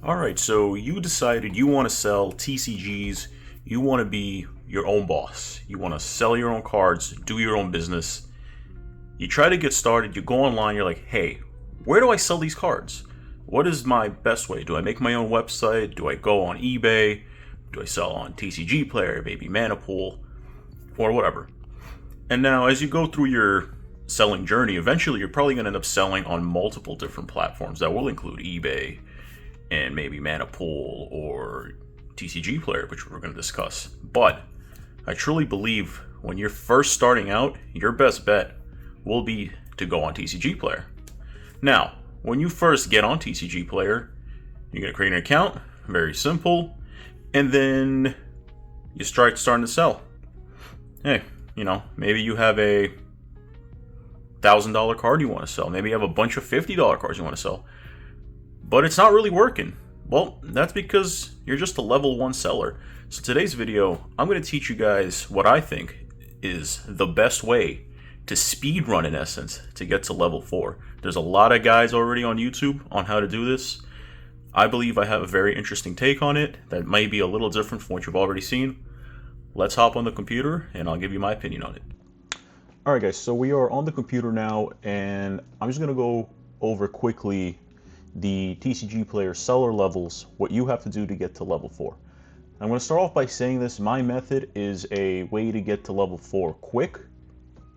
Alright, so you decided you want to sell TCGs, you want to be your own boss, you want to sell your own cards, do your own business. You try to get started, you go online, you're like, hey, where do I sell these cards? What is my best way? Do I make my own website? Do I go on eBay? Do I sell on TCGPlayer, maybe Manapool, or whatever? And now, as you go through your selling journey, eventually you're probably going to end up selling on multiple different platforms that will include eBay, and maybe Manapool or TCGPlayer, which we're going to discuss. But I truly believe when you're first starting out, your best bet will be to go on TCGPlayer. Now, when you first get on TCGPlayer, you're going to create an account, very simple, and then you start starting to sell. Hey, maybe you have a $1,000 card you want to sell. Maybe you have a bunch of $50 cards you want to sell. But it's not really working. Well, that's because you're just a level 1 seller. So today's video, I'm going to teach you guys what I think is the best way to speed run, in essence, to get to level 4. There's a lot of guys already on YouTube on how to do this. I believe I have a very interesting take on it that might be a little different from what you've already seen. Let's hop on the computer and I'll give you my opinion on it. Alright guys, so we are on the computer now, and I'm just going to go over quickly the TCGPlayer seller levels, what you have to do to get to level 4. I'm going to start off by saying this, my method is a way to get to level 4 quick,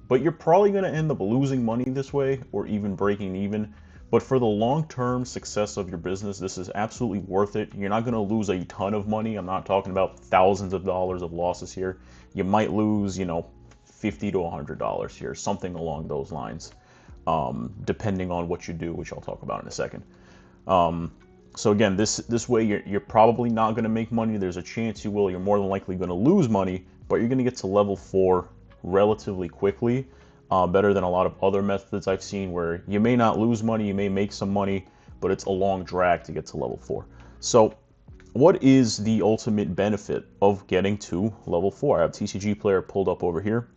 but you're probably going to end up losing money this way, or even breaking even. But for the long-term success of your business, this is absolutely worth it. You're not going to lose a ton of money. I'm not talking about thousands of dollars of losses here. You might lose, $50 to $100 here, something along those lines, depending on what you do, which I'll talk about in a second. So again, this way you're probably not going to make money. There's a chance you will. You're more than likely going to lose money, but you're going to get to level 4 relatively quickly, better than a lot of other methods I've seen where you may not lose money, you may make some money, but it's a long drag to get to level 4. So what is the ultimate benefit of getting to level 4? I have TCGPlayer pulled up over here.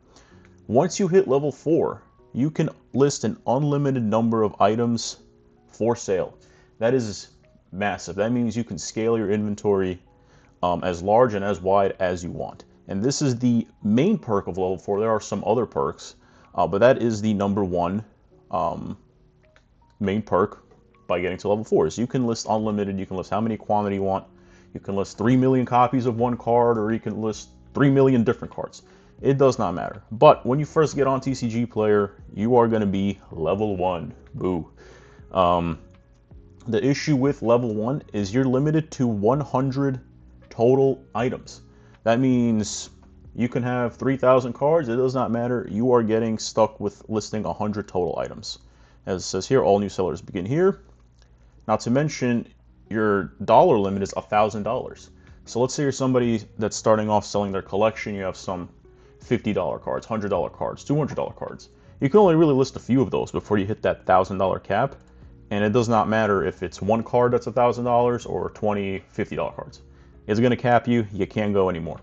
Once you hit level 4, you can list an unlimited number of items for sale. That is massive. That means you can scale your inventory as large and as wide as you want. And this is the main perk of level 4. There are some other perks, but that is the number one main perk by getting to level 4. Is you can list unlimited. You can list how many quantity you want. You can list 3 million copies of one card, or you can list 3 million different cards. It does not matter. But when you first get on TCGPlayer, you are going to be level 1. Boo. The issue with level 1 is you're limited to 100 total items. That means you can have 3,000 cards. It does not matter. You are getting stuck with listing 100 total items. As it says here, all new sellers begin here. Not to mention, your dollar limit is $1,000. So let's say you're somebody that's starting off selling their collection. You have some $50 cards, $100 cards, $200 cards. You can only really list a few of those before you hit that $1,000 cap. And it does not matter if it's one card that's $1,000 or 20 $50 cards. It's going to cap you. You can't go anymore.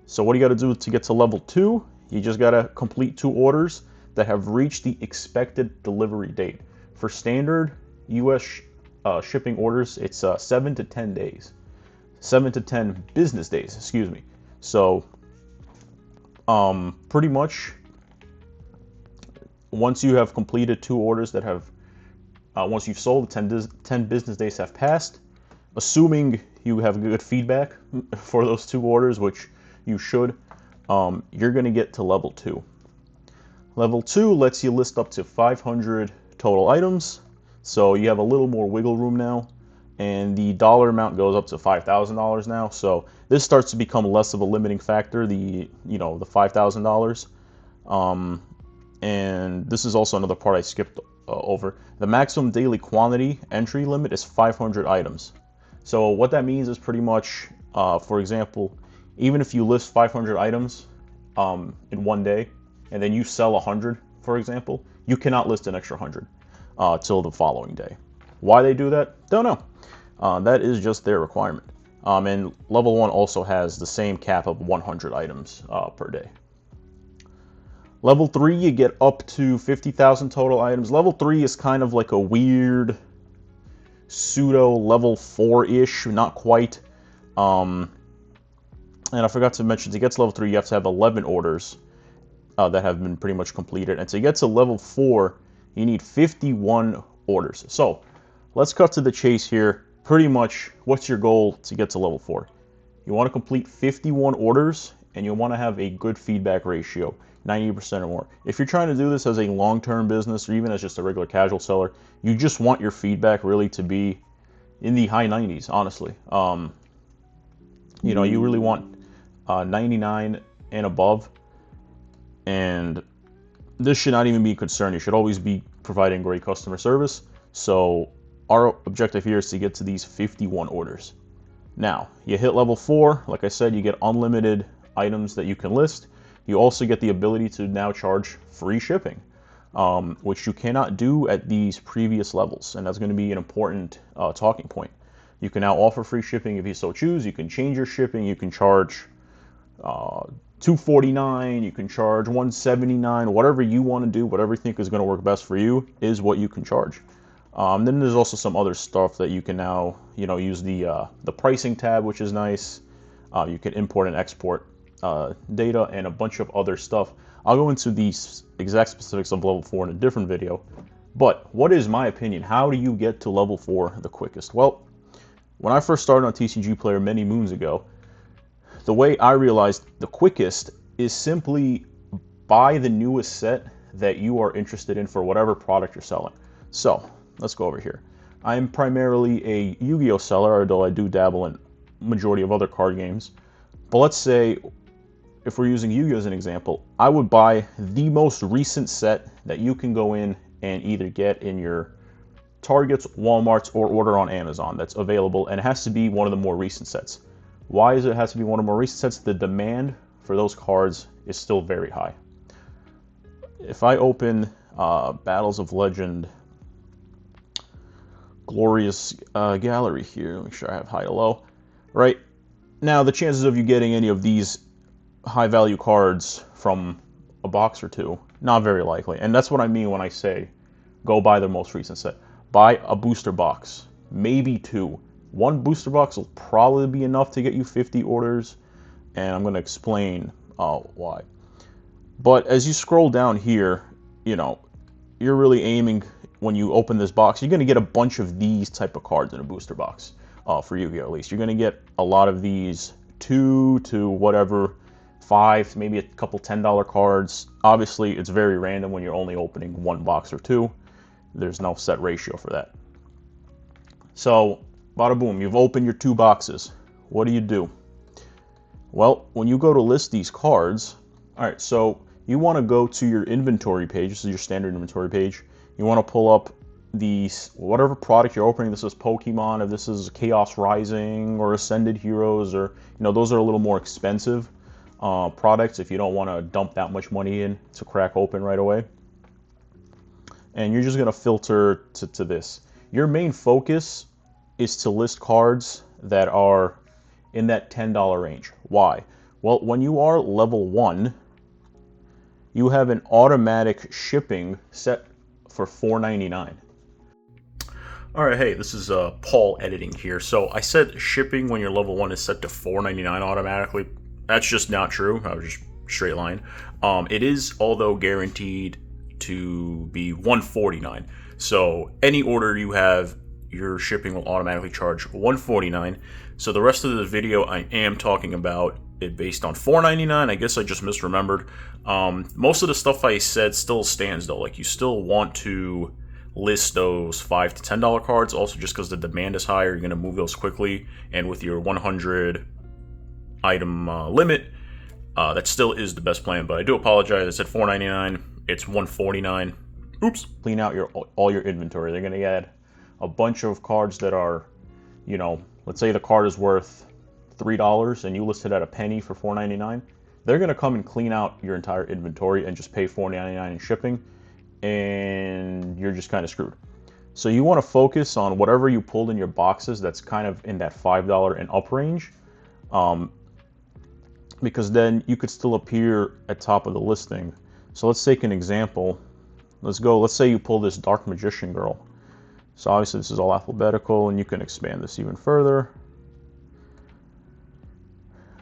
So what do you got to do to get to level 2? You just got to complete 2 orders that have reached the expected delivery date. For standard US shipping orders, it's 7 to 10 days. 7 to 10 business days, excuse me. So pretty much once you have completed 2 orders that have once you've sold, 10 business days have passed. Assuming you have good feedback for those 2 orders, which you should, you're going to get to level 2. Level 2 lets you list up to 500 total items, so you have a little more wiggle room now, and the dollar amount goes up to $5,000 now. So this starts to become less of a limiting factor, the $5,000. And this is also another part I skipped over. The maximum daily quantity entry limit is 500 items. So what that means is pretty much, for example, even if you list 500 items in one day, and then you sell 100, for example, you cannot list an extra 100 till the following day. Why they do that? Don't know. That is just their requirement. And level 1 also has the same cap of 100 items per day. Level 3, you get up to 50,000 total items. Level 3 is kind of like a weird pseudo level 4-ish, not quite. And I forgot to mention, to get to level 3, you have to have 11 orders that have been pretty much completed. And to get to level 4, you need 51 orders. So let's cut to the chase here. Pretty much, what's your goal to get to level 4? You want to complete 51 orders, and you want to have a good feedback ratio, 90% or more. If you're trying to do this as a long-term business, or even as just a regular casual seller, you just want your feedback really to be in the high 90s, honestly. You really want 99 and above, and this should not even be a concern. You should always be providing great customer service. So our objective here is to get to these 51 orders. Now, you hit level 4, like I said, you get unlimited items that you can list. You also get the ability to now charge free shipping, which you cannot do at these previous levels, and that's going to be an important talking point. You can now offer free shipping if you so choose. You can change your shipping. You can charge $249, you can charge $179, whatever you want to do, whatever you think is going to work best for you is what you can charge. Then there's also some other stuff that you can now, use the pricing tab, which is nice. You can import and export data and a bunch of other stuff. I'll go into the exact specifics of level 4 in a different video. But what is my opinion? How do you get to level 4 the quickest? Well, when I first started on TCGPlayer many moons ago, the way I realized the quickest is simply buy the newest set that you are interested in for whatever product you're selling. So let's go over here. I'm primarily a Yu-Gi-Oh seller, although I do dabble in majority of other card games. But let's say, if we're using Yu-Gi-Oh as an example, I would buy the most recent set that you can go in and either get in your Targets, Walmarts, or order on Amazon that's available, and it has to be one of the more recent sets. Why does it have to be one of the more recent sets? The demand for those cards is still very high. If I open Battles of Legend Glorious Gallery here, make sure I have high to low. Right now, the chances of you getting any of these high value cards from a box or two, not very likely. And that's what I mean when I say go buy the most recent set. Buy a booster box, maybe 2. One booster box will probably be enough to get you 50 orders, and I'm going to explain why. But as you scroll down here, you're really aiming, when you open this box, you're going to get a bunch of these type of cards in a booster box, for Yu-Gi-Oh! At least. You're going to get a lot of these 2 to whatever, 5, maybe a couple $10 cards. Obviously, it's very random when you're only opening 1 box or 2. There's no set ratio for that. So, bada boom, you've opened your 2 boxes. What do? Well, when you go to list these cards, alright, so you want to go to your inventory page. This is your standard inventory page. You want to pull up whatever product you're opening. This is Pokemon, if this is Chaos Rising or Ascended Heroes, or those are a little more expensive products if you don't want to dump that much money in to crack open right away. And you're just going to filter to this. Your main focus is to list cards that are in that $10 range. Why? Well, when you are level 1, you have an automatic shipping set for $4.99. Alright, hey, this is Paul editing here. So I said shipping when you're level 1 is set to $4.99 automatically. That's just not true. I was just straight line. It is, although, guaranteed to be $149. So any order you have, your shipping will automatically charge $149. So the rest of the video I am talking about it based on $4.99. I guess I just misremembered. Most of the stuff I said still stands though. Like, you still want to list those $5 to $10 cards. Also, just because the demand is higher, you're going to move those quickly. And with your 100 item limit, that still is the best plan. But I do apologize. I said $4.99. It's $149. Oops. Clean out all your inventory. They're going to add a bunch of cards that are, let's say the card is worth $3 and you list it at a penny for $4.99. They're going to come and clean out your entire inventory and just pay $4.99 in shipping, and you're just kind of screwed. So you want to focus on whatever you pulled in your boxes that's kind of in that $5 and up range, because then you could still appear at top of the listing. So let's take an example. Let's say you pull this Dark Magician Girl. So obviously this is all alphabetical, and you can expand this even further.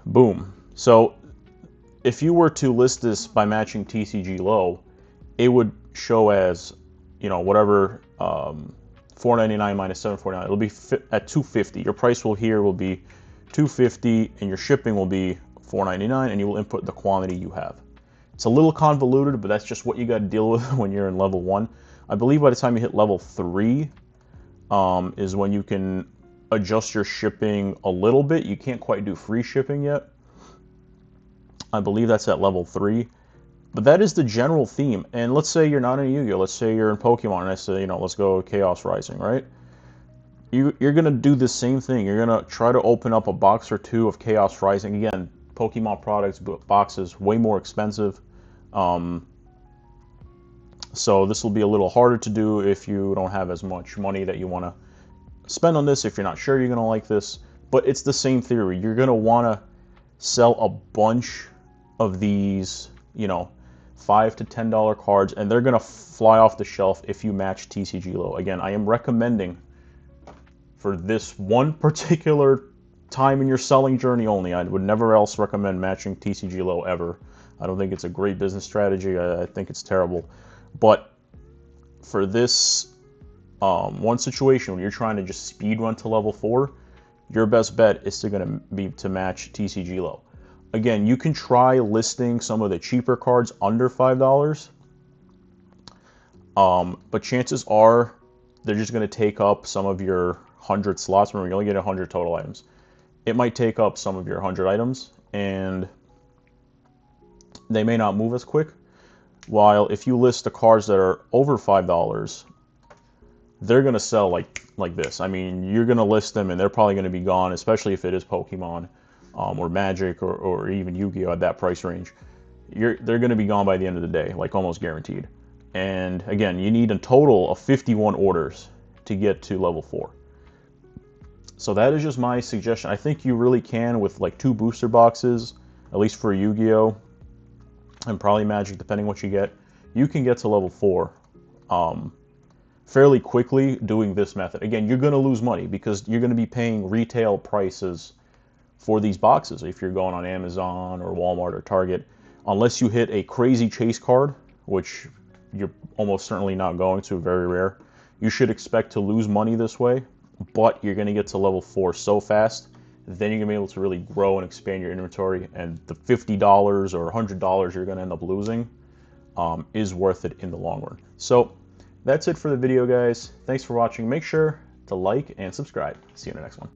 Boom. So if you were to list this by matching TCG low, it would show as, you know, whatever, $4.99 minus $7.49. It'll be at $2.50. Your price will be $2.50, and your shipping will be $4.99, and you will input the quantity you have. It's a little convoluted, but that's just what you got to deal with when you're in level 1. I believe by the time you hit level 3 is when you can adjust your shipping a little bit. You can't quite do free shipping yet. I believe that's at level 3. But that is the general theme. And let's say you're not in Yu-Gi-Oh! Let's say you're in Pokemon, and I say, you know, let's go Chaos Rising, right? You're going to do the same thing. You're going to try to open up a box or two of Chaos Rising. Again, Pokemon products, boxes, way more expensive. So this will be a little harder to do if you don't have as much money that you want to spend on this, if you're not sure you're going to like this. But it's the same theory. You're going to want to sell a bunch of these, you know, $5 to $10 cards, and they're going to fly off the shelf if you match TCG low. Again, I am recommending for this one particular time in your selling journey only. I would never else recommend matching TCG low ever. I don't think it's a great business strategy. I think it's terrible. But for this one situation when you're trying to just speed run to level 4, your best bet is to match TCG low. Again, you can try listing some of the cheaper cards under $5, but chances are they're just going to take up some of your 100 slots. Remember, you only get 100 total items. It might take up some of your 100 items, and they may not move as quick. While if you list the cards that are over $5, they're going to sell like this. I mean, you're going to list them, and they're probably going to be gone, especially if it is Pokemon. Or Magic, or even Yu-Gi-Oh! At that price range, they're going to be gone by the end of the day, like almost guaranteed. And again, you need a total of 51 orders to get to level 4. So that is just my suggestion. I think you really can, with like 2 booster boxes, at least for Yu-Gi-Oh! And probably Magic, depending what you get, you can get to level 4 fairly quickly doing this method. Again, you're going to lose money because you're going to be paying retail prices for these boxes if you're going on Amazon or Walmart or Target. Unless you hit a crazy chase card, which you're almost certainly not going to, very rare, you should expect to lose money this way, but you're going to get to level 4 so fast, then you're going to be able to really grow and expand your inventory, and the $50 or $100 you're going to end up losing is worth it in the long run. So that's it for the video, guys. Thanks for watching. Make sure to like and subscribe. See you in the next one.